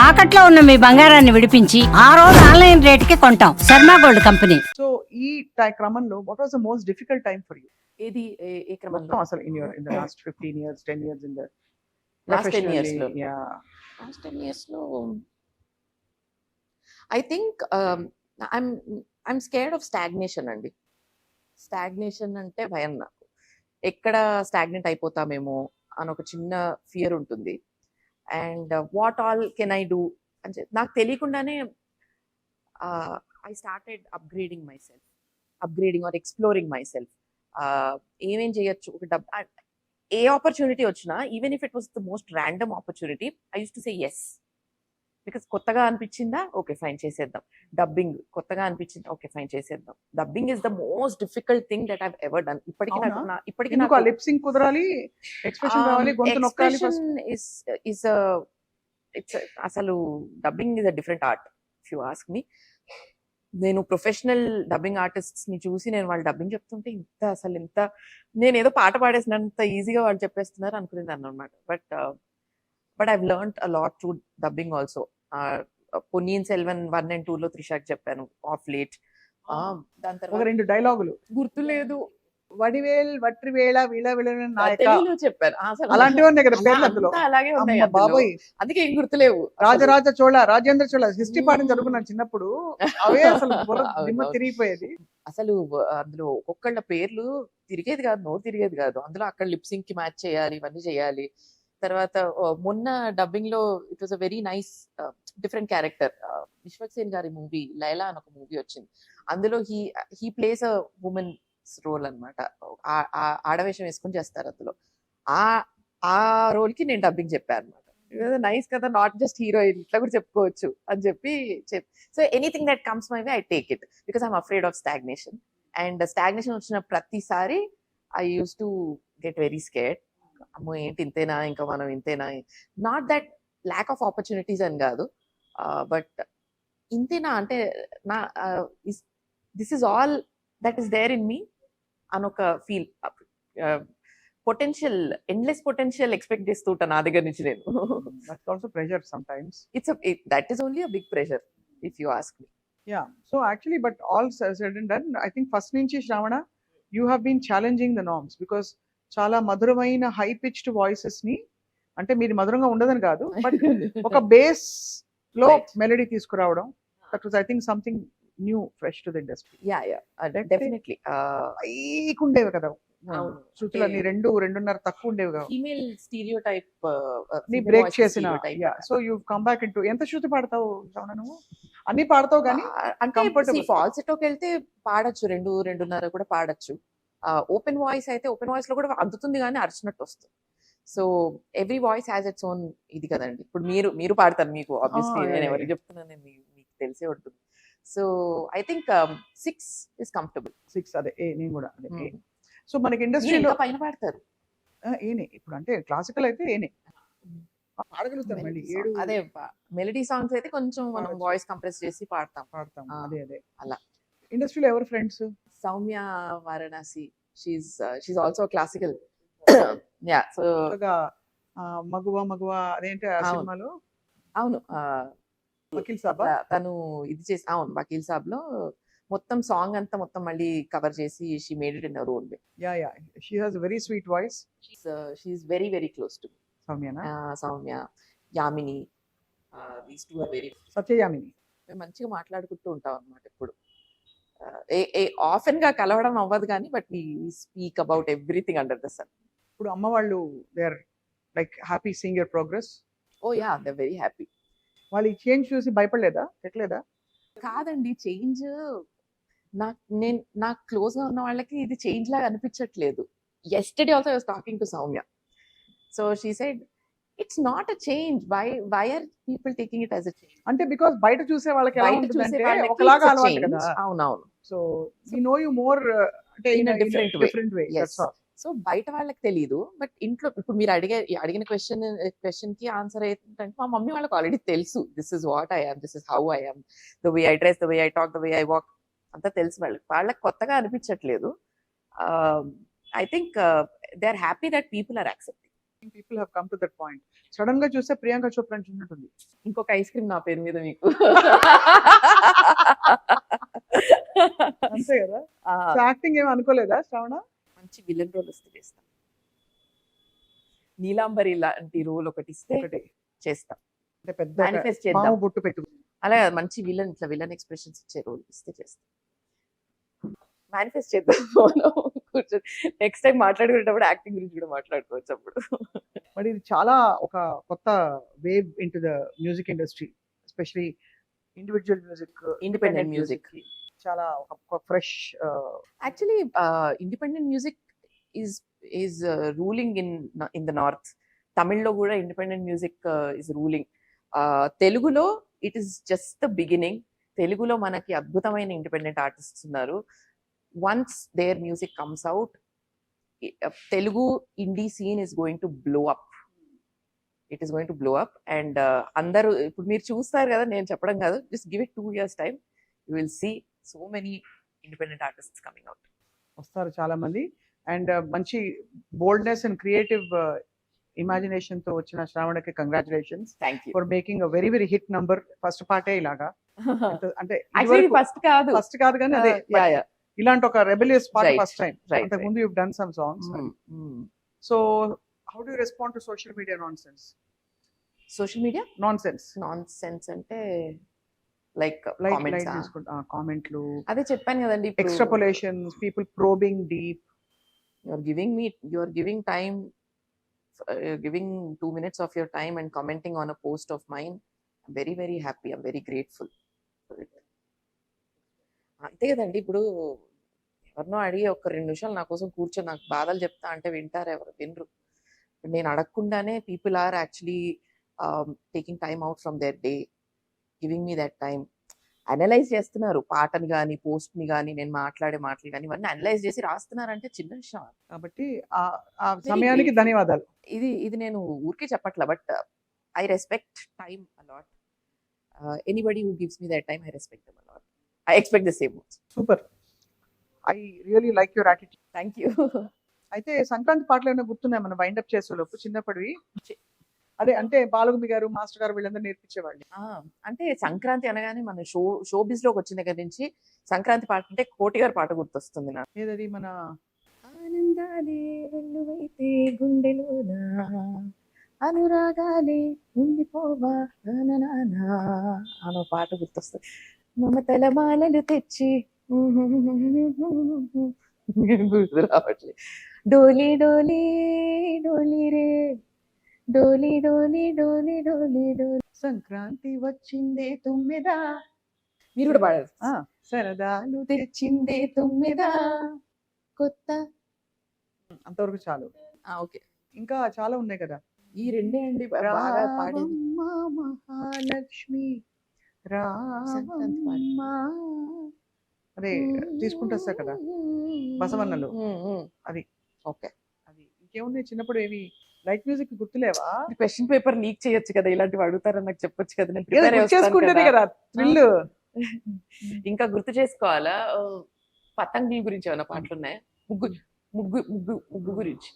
తాకట్లో ఉన్న మీ బంగారాన్ని విడిపించి ఆ రోజు ఆన్లైన్ రేటుకి కొంటాం. Sharma gold company. సో ఈ క్రమంలో what was the most difficult time for you? ఏది ఏ క్రమంలో? మొత్తం అసలు in the last 15 years 10 years in the last 10 years లో professionally, yeah. లాస్ట్ 10 years లో I think I'm scared of stagnation అండి. స్టాగ్నేషన్ అంటే భయం నాకు. ఎక్కడ స్టాగ్నెంట్ అయిపోతామేమో అని ఒక చిన్న ఫియర్ ఉంటుంది. And what all can I do అని నాకు తెలియకుండానే I started upgrading or exploring myself. ఏమేం చేయొచ్చు, ఒక ఏ ఆపర్చునిటీ వచ్చినా, even if it was the most random opportunity, I use to say yes. Because కొత్తగా అనిపించిందా, ఓకే ఫైన్ చేసేద్దాం. డబ్బింగ్ కొత్తగా అనిపించిందా, ఓకే ఫైన్ చేసేద్దాం. Dubbing is the most difficult thing that I've ever done. ఇప్పటికీ ఎందుకు లిప్ సింక్ కుదరాలి, ఎక్స్ప్రెషన్ రావాలి, గొంతు నొక్కాలి. అసలు dubbing is a different art if you ask మీ. నేను ప్రొఫెషనల్ డబ్బింగ్ ఆర్టిస్ట్స్ ని చూసి నేను వాళ్ళు డబ్బింగ్ చెప్తుంటే ఇంత నేను ఏదో పాట పాడేసినంత ఈజీగా వాళ్ళు చెప్పేస్తున్నారు అనుకునేదాన్ని అనమాట. But I've learned a lot through dubbing also. Ponniyin Selvan 1 and 2 లో త్రిషాకి చెప్పాను ఆఫ్ లేట్. దాని ఒక తర్వాత 2 డైలాగులు గుర్తులేదు, వడివేల్ వట్రివేళ వీళ వీళ నాయక తెలుగులో చెప్పాను. అసలు అలాంటివి ఉన్నాయి కదా పేర్లు అందులో. అంతా అలాగే ఉన్నాయి అమ్మ అందులో. బాబోయ్, అందుకే ఏం గుర్తులేవు. రాజరాజ చోళ, రాజేంద్ర చోళ హిస్టరీ పాఠం చదువుకున్నాను చిన్నప్పుడు. అవే అసలు బుర్ర దిమ్మ అవునవును. తిరిగిపోయేది. అసలు అందులో ఒక్కొక్కళ్ళ పేర్లు తిరిగేది కాదు, నోరు తిరిగేది కాదు. అందులో అక్కడ లిప్సింగ్ కి మ్యాచ్ చేయాలి, ఇవన్నీ చేయాలి. తర్వాత మొన్న డబ్బింగ్ లో it was a very nice different character. Vishwak Sen గారి మూవీ లైలా అని ఒక మూవీ వచ్చింది. అందులో he plays a women role అనమాట. ఆడవేషం వేసుకుని చేస్తారు అందులో. ఆ రోల్ కి నేను డబ్బింగ్ చెప్పాను అనమాట. నైస్ కదా, నాట్ జస్ట్ హీరోయిన్, ఇట్లా కూడా చెప్పుకోవచ్చు అని చెప్పి so anything that comes my way I take it because I'm afraid of stagnation. And stagnation వచ్చిన ప్రతిసారి I use to get very scared. అమ్మో ఏంటి ఇంతేనా, ఇంకా మనం ఇంతేనా. Not that lack of opportunities అని కాదు, బట్ ఇంతేనా అంటే నా this is all that is there in me అని ఒక feel. Potential, endless potential expect చేస్తూ ఉంటాను నా దగ్గర నుంచి నేను. That's also pressure some times. That is only a big pressure if you ask me. Yeah. So actually, but all said and done, I think first నుంచి శ్రావణ, you have been challenging the norms because చాలా మధురమైన high pitched voices ని, అంటే మీరు మధురంగా ఉండదని కాదు, but ఒక బేస్ లో Right. మెలడీ తీసుకురావడం, that was I think something new fresh to the industry. Yeah definitely. పైకి ఉండేవి కదా అవును. శృతులన్నీ, 2.5 తక్కువ ఉండేవి కదా. ఫీమేల్ స్టీరియో టైప్ నీ బ్రేక్ చేసిన, so you come back into. ఎంత శృతి పాడతావు శ్రావణ నువ్వు? అన్ని పాడతావు కానీ అంటే comfortable. ఫాల్సెటోకి వెళ్తే పాడొచ్చు, 2.5 కూడా పాడొచ్చు. ఓపెన్ వాయిస్ అయితే ఓపెన్ వాయిస్ లో కూడా అందుతుంది కానీ అరిచినట్టు వస్తుంది. So every voice has its own ఇది కదండి. ఇప్పుడు మీరు పాడతారు, మీకు ఆబ్వియస్లీ yeah, నేను yeah. ఎవరికి చెప్తున్నాను మీకు తెలిసే ఉంటుంది. So I think 6 is comfortable. 6 అదే నేను కూడా అదే. సో మనకి ఇండస్ట్రీలో పైన పాడతారు. ఏనే ఇప్పుడు అంటే క్లాసికల్ అయితే ఏనే పాడగలుగుతాం, మళ్ళీ 7 అదే మెలడీ సాంగ్స్ అయితే కొంచెం మనం పాడొచ్చు. వాయిస్ కంప్రెస్ చేసి పాడతాం. పాడతాం. ఆ, అదే అలా. ఇండస్ట్రీలో ఎవరు friends? Soumya Varanasi, she also classical. Yeah. So మగువ మగువ అదేంటి ఆ అవును. సినిమాలో అవును, వకీల్ సాబా. తను ఇది చేసి, అవును, వకీల్ సాబ్ లో మొత్తం సాంగ్ అంతా మొత్తం మళ్ళీ కవర్ చేసి she made it in a role. Yeah yeah, she has very sweet voice. She very very close to సౌమ్యనా? Soumya, Yamini, these two are very. Satyayamini. మేము మంచిగా మాట్లాడుకుంటూ ఉంటాం అన్నమాట ఎప్పుడు. ఆఫెన్ గా కలవడం అవ్వదు కానీ but we speak about everything under the sun. ఇప్పుడు అమ్మ వాళ్ళు they are like happy seeing your progress. Oh yeah, they very happy. వాళ్ళు ఈ చేంజ్ చూసి భయపడలేదా, పెట్టలేదా? కాదండి, చేంజ్ నాకు క్లోజ్ గా ఉన్న వాళ్ళకి ఇది చేంజ్ లాగా అనిపించట్లేదు. Yesterday also I was talking to Soumya. So she said it's not a change, why are people taking it as a change. అంటే బికాస్ బయట చూసే వాళ్ళకి ఎలా బయట చూసే ఉంటుందంటే వాళ్ళకి ఒకలాగా it's a అలవాటు change. కదా. అవునవును. So we know you more అంటే In a different way. Different way. Yes. That's all. So బయట వాళ్ళకి తెలియదు, బట్ ఇంట్లో ఇప్పుడు మీరు అడిగిన క్వశ్చన్ కి ఆన్సర్ ఏంటంటే మా మమ్మీ వాళ్ళకి ఆల్రెడీ తెలుసు. This is what I am, this is how I am, the way I dress, the way I talk, the way I walk, అంతా తెలుసు వాళ్ళకి కొత్తగా అనిపించట్లేదు. I think they are happy that people are accepting. People have come to that point. Sudden గా చూస్తే ప్రియాంక చోప్రా చూసినట్టుంది. ఇంకొక ice cream నా పేరు మీద మీకు. అంతే కదా. ఆ, యాక్టింగ్ ఏమి అనుకోలేదా శ్రావణ? మంచి విలన్ రోల్ వస్తే చేస్తాం. నీలాంబరి లాంటి రోల్ ఒకటి ఇస్తే ఒకటి చేస్తాం. అంటే పెద్ద మేనిఫెస్ట్ చేద్దాం. మాము బొట్టు పెట్టుకుంది. అలా మంచి విలన్, ఇట్లా విలన్ ఎక్స్ప్రెషన్స్ ఇచ్చే రోల్ ఇస్తే చేస్తాం. మేనిఫెస్ట్ చేద్దాం. కూర్చొని నెక్స్ట్ టైం మాట్లాడుకునేటప్పుడు యాక్టింగ్ గురించి కూడా మాట్లాడుకోవచ్చు అప్పుడు. బట్ ఇది చాలా ఒక కొత్త wave in to the music industry, especially individual music, independent music. చాలా ఒక fresh. Actually, independent music is ruling in the north. Tamil కూడా independent music is ruling. తెలుగులో it is just the beginning. తెలుగులో మనకి అద్భుతమైన ఇండిపెండెంట్ ఆర్టిస్ట్స్ ఉన్నారు. Once their music comes out, Telugu indie scene is going to blow up. It is going to blow up, and అందరూ ఇప్పుడు మీరు చూస్తారు కదా, నేను చెప్పడం కాదు, just give it 2 years time, you will see so many independent artists coming out. వస్తారు చాలా మంది. అండ్ మంచి బోల్డ్నెస్ అండ్ క్రియేటివ్ ఇమాజినేషన్ తో వచ్చిన శ్రావణకి congratulations Thank you. For making a very very hit number. First పార్టే ఇలాగా అంటే Actually ఫస్ట్ కాదు, ఫస్ట్ కాదు కానీ అదే yeah, yeah. ఇలాంటి ఒక rebellious part Right, first time. right, అంతకు ముందు you've done some songs. So how do you respond to social media nonsense? Social media Nonsense non sense అంటే లైక్ లైట్ కామెంట్స్. తీసుకుంటా కామెంట్లు, అదే చెప్పాను కదండి, extrapolations, people probing deep. you're giving time, you're giving 2 minutes of your time and commenting on a post of mine. I'm very very happy, I'm very grateful for it. అంతే కదండి. ఇప్పుడు ఎవరినో అడిగి ఒక 2 నిమిషాలు నా కోసం కూర్చొని నాకు బాధలు చెప్తా అంటే వింటారు ఎవరు? వినరు. నేను అడగకుండానే people are actually taking time out from their day, giving me that time. Analyse చేస్తున్నారు పాటని కానీ, పోస్ట్ ని కానీ, నేను మాట్లాడే మాటలు కానీ, ఇవన్నీ అనలైజ్ చేసి రాస్తున్నారంటే చిన్న విషయం. కాబట్టి ఆ సమయానికి ధన్యవాదాలు. ఇది నేను ఊరికే చెప్పట్లా, but I respect time a lot. Anybody who gives me that time, I respect them a lot. I expect the same. Super. I really like your attitude. Thank you. అయితే సంక్రాంతి పాటలు ఏమైనా గుర్తున్నాయి మనం వైండప్ చేసేలోపు చిన్నప్పటివి? అదే అంటే బాలగుమి గారు, మాస్టర్ గారు వీళ్ళందరూ నేర్పించేవాళ్ళు. అంటే సంక్రాంతి అనగానే మన షో బిజ్ లోకి వచ్చిన దగ్గర నుంచి సంక్రాంతి పాట అంటే కోటి గారి పాట గుర్తొస్తుంది నాకు. ఏదది? మన ఆనందాలే వెల్లువైతే గుండెలోన, అనురాగాలే ఉండిపోవా అనో పాట గుర్తొస్తుంది. మమతల మాలలు తెచ్చి గుర్తు రావట్లే. డోలీ డోలీ డోలీ రే, డోలీ డోలీ డోలీ డోలీ డోలీ, సంక్రాంతి వచ్చిందే తుమ్మెదా. మీరు కూడా పాడారు. సరదాలు తెచ్చిందే తొమ్మిదా కొత్త. అంతవరకు చాలు. ఓకే, ఇంకా చాలా ఉన్నాయి కదా. ఈ రెండే అండి బాగా పాడేది. రామమ్మ మహాలక్ష్మి సంక్రాంతి పాట. రామమ్మ. అదే తీసుకుంటూ వస్తా కదా బసవన్నలు. అది ఓకే. అది ఇంకేమున్నాయి చిన్నప్పుడు? ఏమి లైట్ మ్యూజిక్ గుర్తులేవా? క్వశ్చన్ పేపర్ లీక్ చేయొచ్చు కదా, ఇలాంటివి అడుగుతారని నాకు చెప్పొచ్చు కదా, నేను ఏదో prepare అయి గుర్తు వస్తాను చేసుకుంటేనే కదా. కదా థ్రిల్. ఇంకా గుర్తు చేసుకోవాలా? పతంగుల గురించి ఏమైనా పాటలు ఉన్నాయా? ముగ్గు ముగ్గు ముగ్గు ముగ్గు గురించి.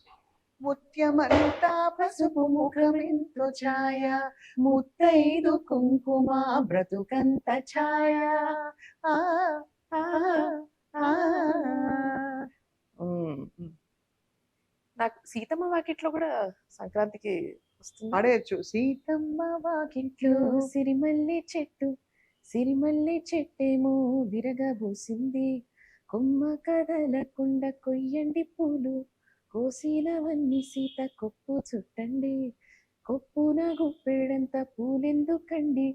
ముత్యమంతా పసుపు ముఖమెంతో ఛాయ, ముత్తైదు కుంకుమ బ్రతుకంత ఛాయ. ఆ, ఆ, ఆ. నాకు సీతమ్మ వాకిట్లో కూడా సంక్రాంతికి వస్తుంది. పాడేయచ్చు. సీతమ్మ వాకిట్లో సిరిమల్లె చెట్టు, సిరిమల్లె చెట్టేమో విరగబూసింది, కొమ్మ కదలకుండా కొయ్యండి పూలు, కోసినవన్నీ సీత కొప్పు చుట్టండి, కొప్పున గుప్పెడంత పూలెందుకండి,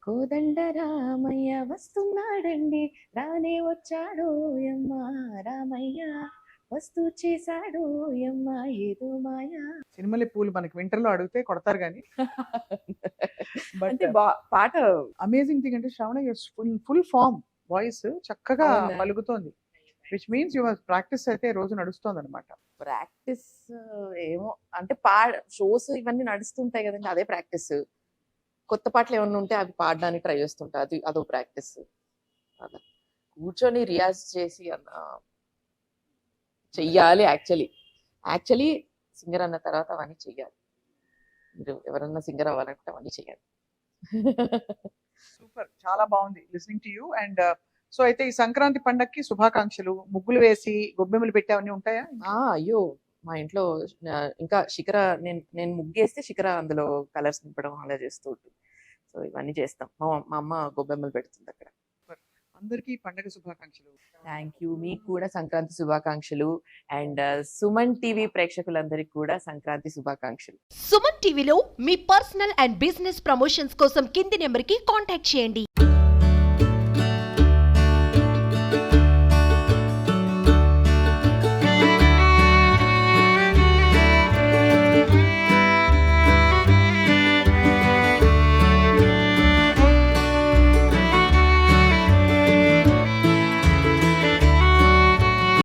కోదండ రామయ్య వస్తున్నాడండి, రానే వచ్చాడో యమ్మ రామయ్య, వస్తూ చేశాడో యమ్మ ఏదో మాయా. సినిమాలి పూలు మనకి వింటర్ లో అడిగితే కొడతారు కానీ. బట్ పాట అమేజింగ్ థింగ్ అంటే శ్రావణ ఫుల్ ఫామ్ వాయిస్ చక్కగా అవునా? పలుకుతోంది. విచ్ మీన్స్ యువర్ ప్రాక్టీస్ అయితే రోజు నడుస్తోంది అనమాట. ప్రాక్టీస్ ఏమో అంటే షోస్ ఇవన్నీ నడుస్తుంటాయి కదండి, అదే ప్రాక్టీస్. కొత్త పాటలు ఏమన్నా ఉంటే అవి పాడడానికి ట్రై చేస్తుంటా, అదో ప్రాక్టీస్. అలా కూర్చొని రియాజ్ చేసి చెయ్యాలి. యాక్చువల్లీ సింగర్ అన్న తర్వాత అవన్నీ చెయ్యాలి. మీరు ఎవరన్నా సింగర్ అవ్వాలంటే అవన్నీ చెయ్యాలి. సూపర్, చాలా బాగుంది listening to you. And so అయితే ఈ సంక్రాంతి పండక్కి శుభాకాంక్షలు. ముగ్గులు వేసి గొబ్బెమ్మలు పెట్టావన్నీ ఉంటాయా? అయ్యో! మా ఇంట్లో ఇంకా శిఖర నేను ముగ్గేస్తే శిఖర అందులో కలర్స్ నింపడం అలా చేస్తూ ఉంటుంది. సో ఇవన్నీ చేస్తాం. మా అమ్మ గొబ్బెమ్మలు పెడుతుంది అక్కడ. అందరికీ పండగ శుభాకాంక్షలు. Thank you. మీకు కూడా సంక్రాంతి శుభాకాంక్షలు. అండ్ సుమన్ టీవీ ప్రేక్షకులందరికీ కూడా సంక్రాంతి శుభాకాంక్షలు. సుమన్ టీవీలో మీ పర్సనల్ అండ్ బిజినెస్ ప్రమోషన్స్ కోసం కింది నెంబర్కి కాంటాక్ట్ చేయండి.